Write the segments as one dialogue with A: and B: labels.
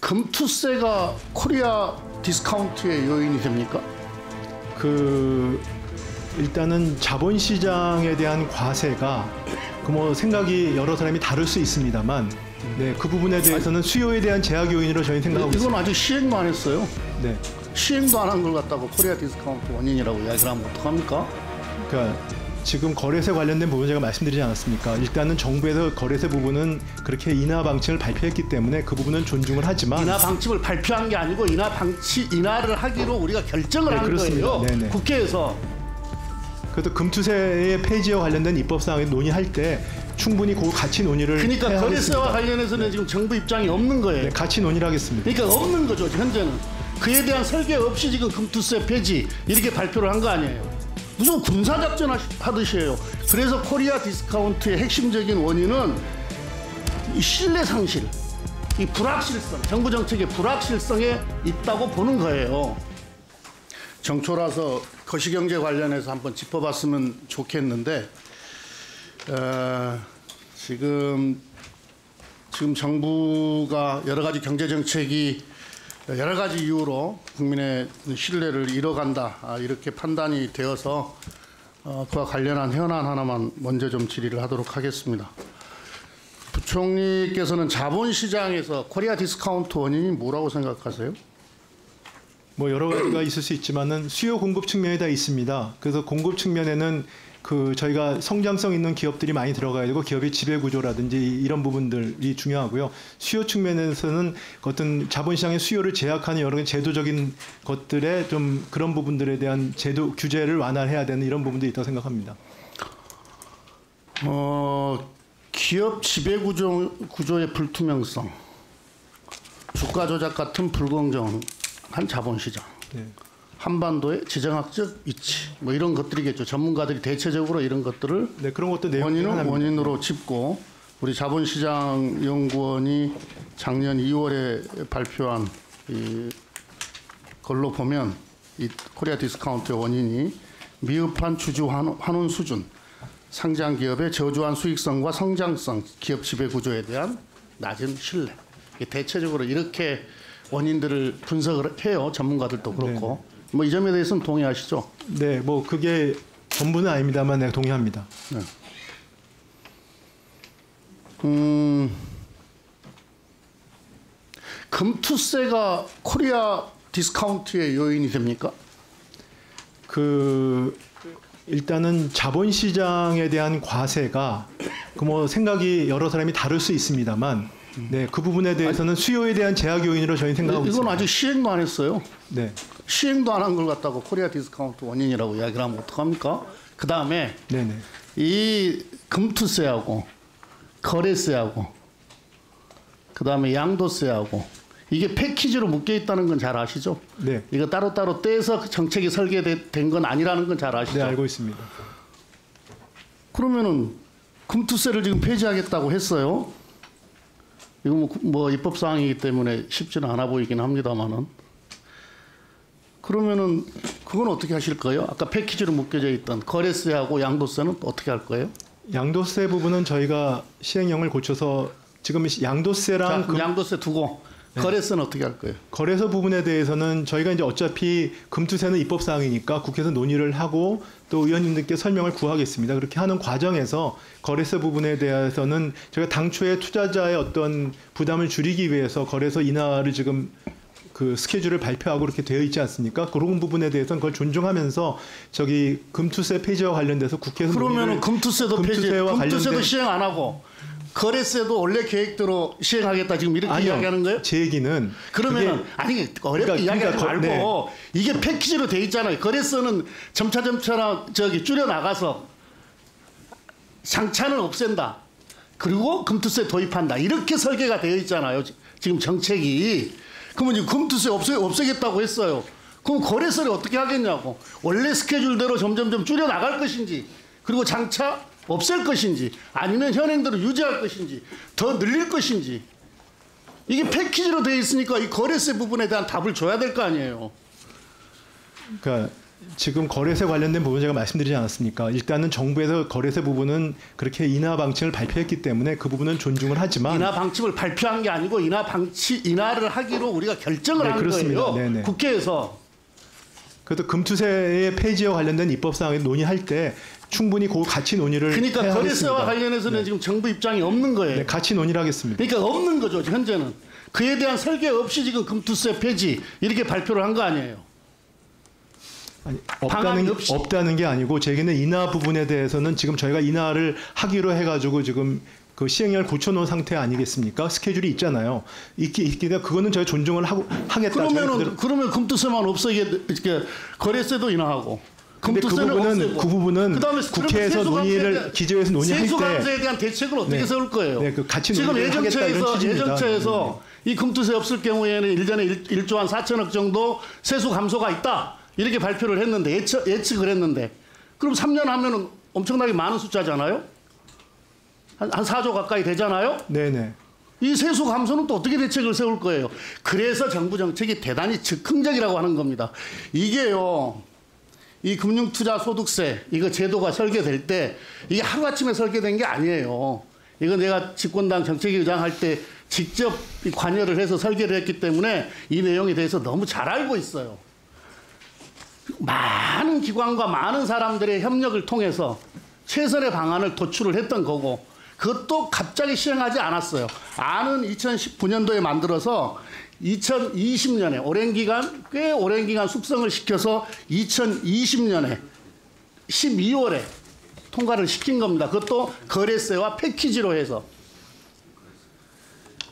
A: 금투세가 코리아 디스카운트의 요인이 됩니까?
B: 일단은 자본시장에 대한 과세가 뭐 생각이 여러 사람이 다를 수 있습니다만, 네, 그 부분에 대해서는 수요에 대한 제약 요인으로 저희는 생각하고 있습니다.
A: 이건 아직 시행도 안 했어요.
B: 네.
A: 시행도 안 한 걸 갖다가 코리아 디스카운트 원인이라고 이야기를 하면 어떡합니까?
B: 그러니까 지금 거래세 관련된 부분 제가 말씀드리지 않았습니까? 일단은 정부에서 거래세 부분은 그렇게 인하 방침을 발표했기 때문에 그 부분은 존중을 하지만,
A: 인하 방침을 발표한 게 아니고 인하를 하기로 우리가 결정을 한
B: 그렇습니다.
A: 거예요.
B: 네네.
A: 국회에서.
B: 그래서 금투세의 폐지와 관련된 입법사항을 논의할 때 충분히 그 같이 논의를
A: 그러니까
B: 해야
A: 거래세와
B: 하겠습니다.
A: 관련해서는 지금 정부 입장이 없는 거예요.
B: 네, 같이 논의를 하겠습니다.
A: 그러니까 없는 거죠, 현재는. 그에 대한 설계 없이 지금 금투세 폐지 이렇게 발표를 한 거 아니에요. 무슨 군사작전 하듯이 해요. 그래서 코리아 디스카운트의 핵심적인 원인은 이 신뢰 상실, 이 불확실성, 정부 정책의 불확실성에 있다고 보는 거예요. 정초라서 거시경제 관련해서 한번 짚어봤으면 좋겠는데, 지금 정부가 여러 가지 경제 정책이 여러 가지 이유로 국민의 신뢰를 잃어간다, 이렇게 판단이 되어서 그와 관련한 현안 하나만 먼저 좀 질의를 하도록 하겠습니다. 부총리께서는 자본시장에서 코리아 디스카운트 원인이 뭐라고 생각하세요?
B: 뭐 여러 가지가 있을 수 있지만은 수요 공급 측면이 다 있습니다. 그래서 공급 측면에는 저희가 성장성 있는 기업들이 많이 들어가야 되고 기업의 지배 구조라든지 이런 부분들이 중요하고요. 수요 측면에서는 어떤 자본시장의 수요를 제약하는 여러 제도적인 것들에 좀 그런 부분들에 대한 제도 규제를 완화해야 되는 이런 부분도 있다고 생각합니다.
A: 기업 지배 구조의 불투명성, 주가 조작 같은 불공정한 자본시장. 네. 한반도의 지정학적 위치, 뭐 이런 것들이겠죠. 전문가들이 대체적으로 이런 것들을, 네, 그런 것도 원인으로 짚고, 우리 자본시장연구원이 작년 2월에 발표한 걸로 보면 이 코리아 디스카운트의 원인이 미흡한 주주 환원 수준, 상장 기업의 저조한 수익성과 성장성, 기업 지배 구조에 대한 낮은 신뢰. 대체적으로 이렇게 원인들을 분석을 해요. 전문가들도 그렇고. 네. 뭐 이 점에 대해서는 동의하시죠?
B: 네, 뭐 그게 전부는 아닙니다만 내가 동의합니다.
A: 네. 금투세가 코리아 디스카운트의 요인이 됩니까?
B: 일단은 자본시장에 대한 과세가 뭐 생각이 여러 사람이 다를 수 있습니다만, 네, 그 부분에 대해서는 수요에 대한 제약 요인으로 저희는 생각하고 있습니다.
A: 이건 아직 시행도 안 했어요.
B: 네.
A: 시행도 안 한 걸 갖다가 코리아 디스카운트 원인이라고 이야기를 하면 어떡합니까? 그 다음에 이 금투세하고 거래세하고 그 다음에 양도세하고 이게 패키지로 묶여 있다는 건 잘 아시죠?
B: 네.
A: 이거 따로따로 떼서 정책이 설계된 건 아니라는 건 잘 아시죠?
B: 네, 알고 있습니다.
A: 그러면은 금투세를 지금 폐지하겠다고 했어요. 이거 뭐 입법 사항이기 때문에 쉽지는 않아 보이긴 합니다만은. 그러면은 그건 어떻게 하실 거예요? 아까 패키지로 묶여져 있던 거래세하고 양도세는 어떻게 할 거예요?
B: 양도세 부분은 저희가 시행령을 고쳐서 지금 양도세랑
A: 양도세 두고 거래세는 어떻게 할 거예요?
B: 거래소 부분에 대해서는 저희가 이제 어차피 금투세는 입법 사항이니까 국회에서 논의를 하고 또 의원님들께 설명을 구하겠습니다. 그렇게 하는 과정에서 거래세 부분에 대해서는 저희가 당초에 투자자의 어떤 부담을 줄이기 위해서 거래소 인하를 지금 스케줄을 발표하고 그렇게 되어 있지 않습니까? 그런 부분에 대해서는 그걸 존중하면서 금투세 폐지와 관련돼서 국회에서
A: 그러면은 금투세도 시행 안 하고 거래세도 원래 계획대로 시행하겠다 지금 이렇게 이야기하는 거예요?
B: 제 얘기는
A: 그러면은 어렵게 이야기하지 말고 이게 패키지로 돼 있잖아요. 거래세는 점차랑 줄여 나가서 상차는 없앤다. 그리고 금투세 도입한다. 이렇게 설계가 되어 있잖아요. 지금 정책이. 그러면 지금 금투세 없애겠다고 했어요. 그럼 거래세를 어떻게 하겠냐고. 원래 스케줄대로 점점 줄여 나갈 것인지, 그리고 장차 없앨 것인지, 아니면 현행대로 유지할 것인지, 더 늘릴 것인지. 이게 패키지로 되어 있으니까 이 거래세 부분에 대한 답을 줘야 될 거 아니에요.
B: 그러니까 지금 거래세 관련된 부분 제가 말씀드리지 않았습니까? 일단은 정부에서 거래세 부분은 그렇게 인하 방침을 발표했기 때문에 그 부분은 존중을 하지만
A: 인하 방침을 발표한 게 아니고 인하를 하기로 우리가 결정을
B: 네,
A: 한
B: 그렇습니다.
A: 거예요.
B: 네네.
A: 국회에서.
B: 그래도 금투세의 폐지와 관련된 입법 사항을 논의할 때 충분히 그 같이 논의를
A: 그러니까
B: 해야
A: 거래세와
B: 하겠습니다.
A: 관련해서는 지금 정부 입장이 없는 거예요.
B: 네, 같이 논의를 하겠습니다.
A: 그러니까 없는 거죠, 현재는. 그에 대한 설계 없이 지금 금투세 폐지 이렇게 발표를 한 거 아니에요.
B: 아니,
A: 방안이 없이.
B: 없다는 게 아니고 제게는 인하 부분에 대해서는 지금 저희가 인하를 하기로 해가지고 지금 그 시행령을 고쳐놓은 상태 아니겠습니까? 스케줄이 있잖아요. 있기가 그거는 저희 존중을 하겠다.
A: 그러면 금투세만 없애게 이렇게 거래세도 인하하고.
B: 근데 그 부분은
A: 그다음에
B: 국회에서 논의를 기재위에서 논의할
A: 세수
B: 때
A: 감세에 대한 대책을 어떻게
B: 네.
A: 세울 거예요?
B: 네, 그 같이
A: 지금
B: 논의를 하겠다 이런 취지입니다.
A: 예정처에서 이 금투세 없을 경우에는 1년에 1조 한 4천억 정도 세수 감소가 있다. 이렇게 발표를 했는데 예측을 했는데 그럼 3년 하면은 엄청나게 많은 숫자잖아요. 한 4조 가까이 되잖아요.
B: 네네.
A: 이 세수 감소는 또 어떻게 대책을 세울 거예요? 그래서 정부 정책이 대단히 즉흥적이라고 하는 겁니다. 이게요. 이 금융투자소득세 이거 제도가 설계될 때 이게 하루아침에 설계된 게 아니에요. 이거 내가 집권당 정책위의장 할 때 직접 관여를 해서 설계를 했기 때문에 이 내용에 대해서 너무 잘 알고 있어요. 많은 기관과 많은 사람들의 협력을 통해서 최선의 방안을 도출을 했던 거고 그것도 갑자기 시행하지 않았어요. 안은 2019년도에 만들어서 2020년에 꽤 오랜 기간 숙성을 시켜서 2020년에 12월에 통과를 시킨 겁니다. 그것도 거래세와 패키지로 해서.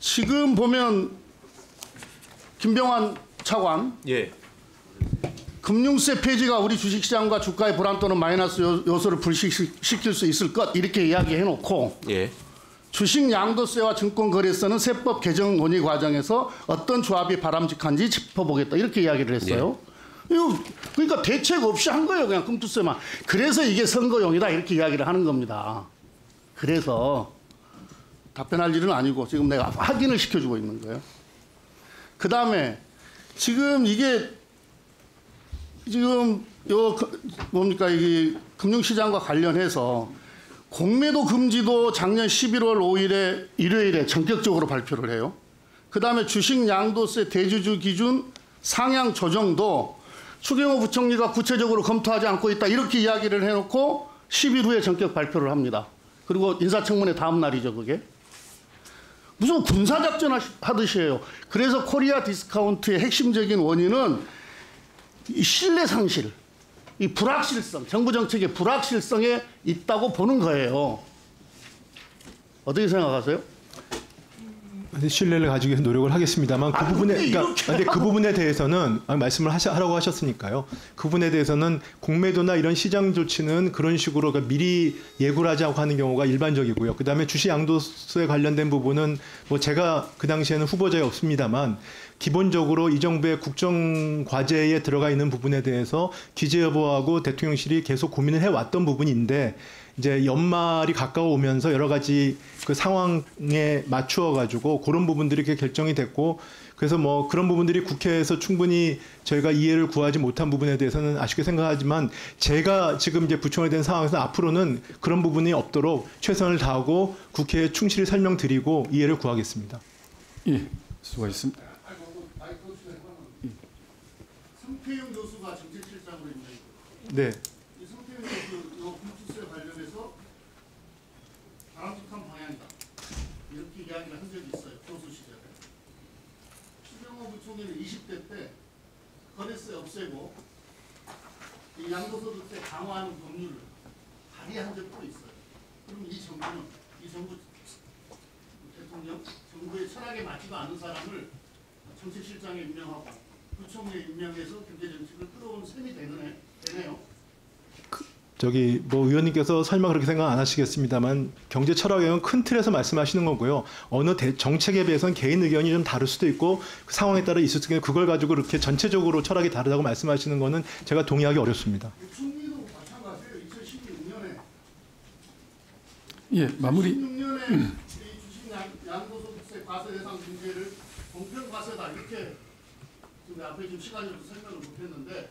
A: 지금 보면 김병환 차관
C: 예.
A: 금융세 폐지가 우리 주식시장과 주가의 불안 또는 마이너스 요소를 불식시킬 수 있을 것 이렇게 이야기해놓고
C: 예.
A: 주식 양도세와 증권거래세는 세법 개정 논의 과정에서 어떤 조합이 바람직한지 짚어보겠다 이렇게 이야기를 했어요. 이거 그러니까 대책 없이 한 거예요. 그냥 금투세만. 그래서 이게 선거용이다 이렇게 이야기를 하는 겁니다. 그래서 답변할 일은 아니고 지금 내가 확인을 시켜주고 있는 거예요. 그다음에 지금 이게 지금 뭡니까 이게 금융시장과 관련해서 공매도 금지도 작년 11월 5일에 일요일에 전격적으로 발표를 해요. 그다음에 주식 양도세 대주주 기준 상향 조정도 추경호 부총리가 구체적으로 검토하지 않고 있다 이렇게 이야기를 해놓고 10일 후에 전격 발표를 합니다. 그리고 인사청문회 다음 날이죠 그게. 무슨 군사작전 하듯이 해요. 그래서 코리아 디스카운트의 핵심적인 원인은 이 신뢰 상실, 이 불확실성, 정부 정책의 불확실성에 있다고 보는 거예요. 어떻게 생각하세요?
B: 신뢰를 가지기 위해서 노력을 하겠습니다만 그 부분에 근데 그 부분에 대해서는 말씀을 하라고 하셨으니까요. 그 부분에 대해서는 공매도나 이런 시장 조치는 그런 식으로 미리 예고를 하지 않고 하는 경우가 일반적이고요. 그다음에 주식 양도세 관련된 부분은 뭐 제가 그 당시에는 후보자에 없습니다만 기본적으로 이 정부의 국정 과제에 들어가 있는 부분에 대해서 기재 여부하고 대통령실이 계속 고민을 해왔던 부분인데 이제 연말이 가까워 오면서 여러 가지 그 상황에 맞추어 가지고 그런 부분들이 이렇게 결정이 됐고 그래서 뭐 그런 부분들이 국회에서 충분히 저희가 이해를 구하지 못한 부분에 대해서는 아쉽게 생각하지만 제가 지금 이제 부총리 된 상황에서 앞으로는 그런 부분이 없도록 최선을 다하고 국회에 충실히 설명드리고 이해를 구하겠습니다.
D: 예, 수고하셨습니다.
A: 성태영 교수가 정책실장으로 있는
B: 네.
A: 이 성태영 교수 이 금투세 관련해서 바람직한 방향이다 이렇게 이야기를 한 적이 있어요. 교수 시절에. 추경호 부총리는 20대 때 거래세 없애고 이 양도소득세 강화하는 법률을 발의한 적도 있어요. 그럼 이 정부 대통령 정부의 철학에 맞지도 않은 사람을 정책실장에 임명하고 부총리에 임명해서 경제정책을 끌어오는 셈이 되네요.
B: 저기 뭐 의원님께서 설마 그렇게 생각 안 하시겠습니다만 경제 철학에는 큰 틀에서 말씀하시는 거고요. 어느 정책에 비해서는 개인 의견이 좀 다를 수도 있고 그 상황에 따라 있을 수도 있고 그걸 가지고 그렇게 전체적으로 철학이 다르다고 말씀하시는 거는 제가 동의하기 어렵습니다.
A: 총리도 마찬가지예요. 2016년에
D: 예, 마무리.
A: 2016년에 이 주식 양도소득세 과세 대상 문제를 공평 과세다 이렇게 지금 앞에 지금 시간이 없어서 설명을 못했는데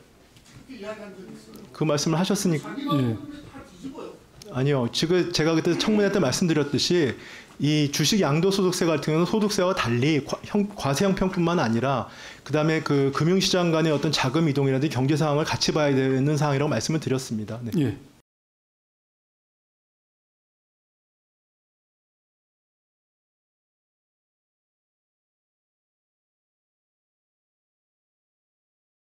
B: 그 말씀을 하셨으니까.
D: 예.
B: 아니요. 지금 제가 그때 청문회 때 말씀드렸듯이 이 주식 양도소득세 같은 경우는 소득세와 달리 과세형평뿐만 아니라 그다음에 그 금융시장 간의 어떤 자금 이동이라든지 경제 상황을 같이 봐야 되는 상황이라고 말씀을 드렸습니다. 네.
D: 예.